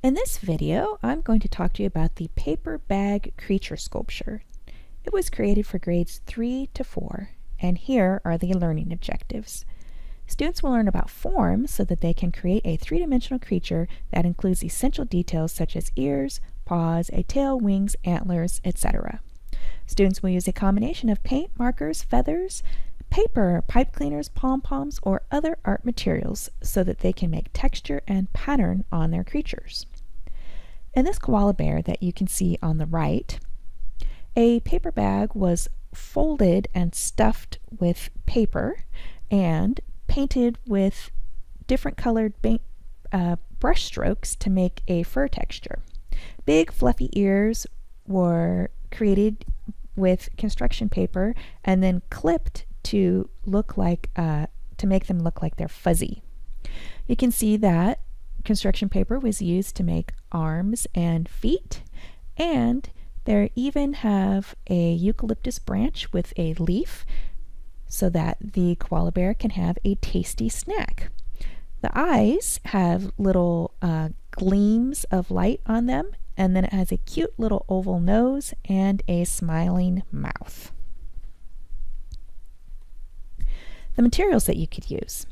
In this video, I'm going to talk to you about the paper bag creature sculpture. It was created for grades 3 to 4, and here are the learning objectives. Students will learn about form so that they can create a three-dimensional creature that includes essential details such as ears, paws, a tail, wings, antlers, etc. Students will use a combination of paint, markers, feathers, paper, pipe cleaners, pom-poms, or other art materials so that they can make texture and pattern on their creatures. In this koala bear that you can see on the right, a paper bag was folded and stuffed with paper and painted with different colored brush strokes to make a fur texture. Big fluffy ears were created with construction paper and then clipped to look like to make them look like they're fuzzy. You can see that construction paper was used to make arms and feet, and they even have a eucalyptus branch with a leaf so that the koala bear can have a tasty snack. The eyes have little gleams of light on them, and then it has a cute little oval nose and a smiling mouth. The materials that you could use: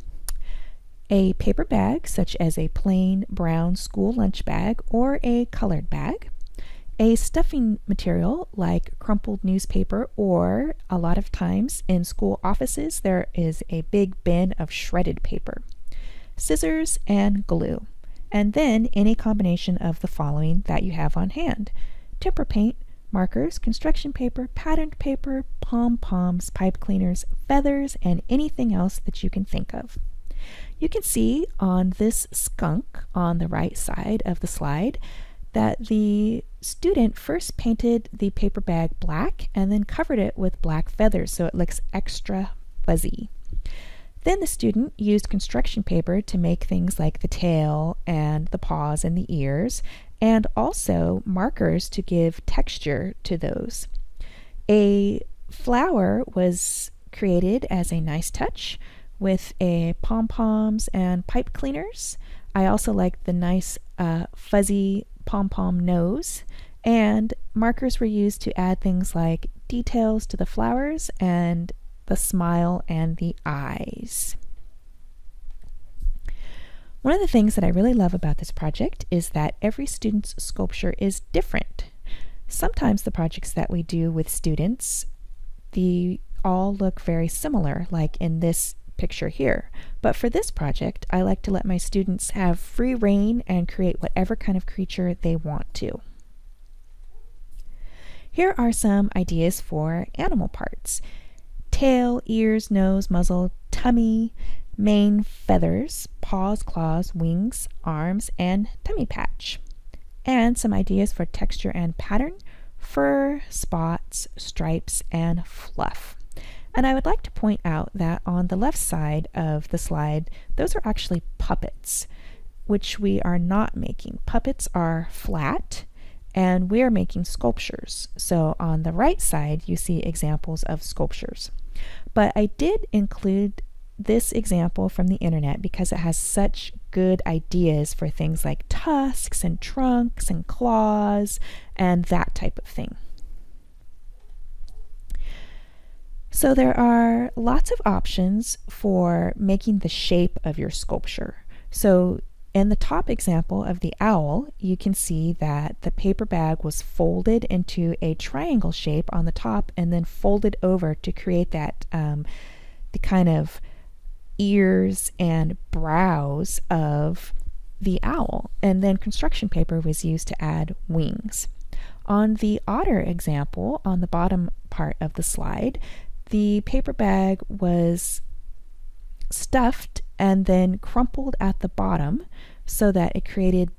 a paper bag such as a plain brown school lunch bag or a colored bag, a stuffing material like crumpled newspaper, or a lot of times in school offices there is a big bin of shredded paper, scissors, and glue, and then any combination of the following that you have on hand: tempera paint, markers, construction paper, patterned paper, pom-poms, pipe cleaners, feathers, and anything else that you can think of. You can see on this skunk on the right side of the slide that the student first painted the paper bag black and then covered it with black feathers so it looks extra fuzzy. Then the student used construction paper to make things like the tail and the paws and the ears, and also markers to give texture to those. A flower was created as a nice touch with a pom-poms and pipe cleaners. I also like the nice fuzzy pom-pom nose, and markers were used to add things like details to the flowers and the smile and the eyes. One of the things that I really love about this project is that every student's sculpture is different. Sometimes the projects that we do with students, they all look very similar, like in this picture here. But for this project, I like to let my students have free rein and create whatever kind of creature they want to. Here are some ideas for animal parts: tail, ears, nose, muzzle, tummy, mane, feathers, paws, claws, wings, arms, and tummy patch. And some ideas for texture and pattern: fur, spots, stripes, and fluff. And I would like to point out that on the left side of the slide, those are actually puppets, which we are not making. Puppets are flat, and we are making sculptures. So on the right side, you see examples of sculptures. But I did include this example from the internet because it has such good ideas for things like tusks and trunks and claws and that type of thing. So there are lots of options for making the shape of your sculpture. So in the top example of the owl, you can see that the paper bag was folded into a triangle shape on the top and then folded over to create that the kind of ears and brows of the owl. And then construction paper was used to add wings. On the otter example, on the bottom part of the slide, the paper bag was stuffed and then crumpled at the bottom so that it created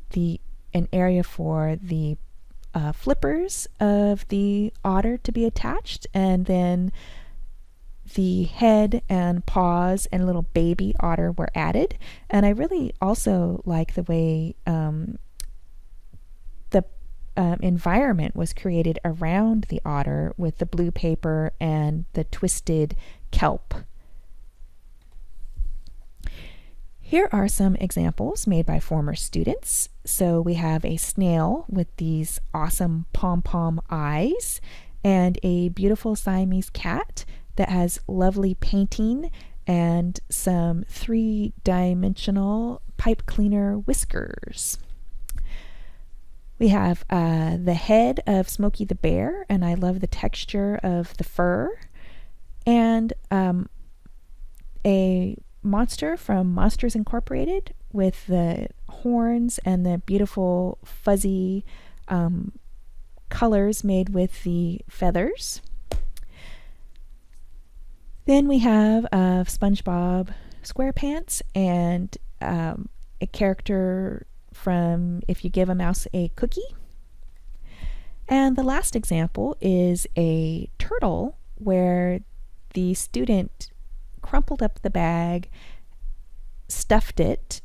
an area for the flippers of the otter to be attached, and then the head and paws and little baby otter were added. And I really also like the way the environment was created around the otter with the blue paper and the twisted kelp. Here are some examples made by former students. So we have a snail with these awesome pom-pom eyes and a beautiful Siamese cat that has lovely painting and some three-dimensional pipe cleaner whiskers. We have the head of Smokey the Bear, and I love the texture of the fur, and a monster from Monsters Incorporated with the horns and the beautiful fuzzy colors made with the feathers. Then we have SpongeBob SquarePants and a character from If You Give a Mouse a Cookie. And the last example is a turtle where the student crumpled up the bag, stuffed it,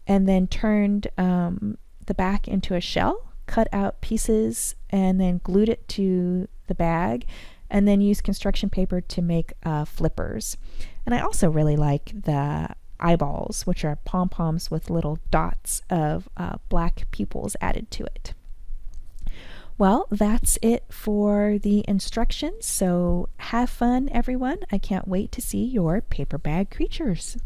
and then turned the back into a shell, cut out pieces, and then glued it to the bag, and then used construction paper to make flippers. And I also really like the eyeballs, which are pom-poms with little dots of black pupils added to it. Well, that's it for the instructions, so have fun, everyone. I can't wait to see your paper bag creatures.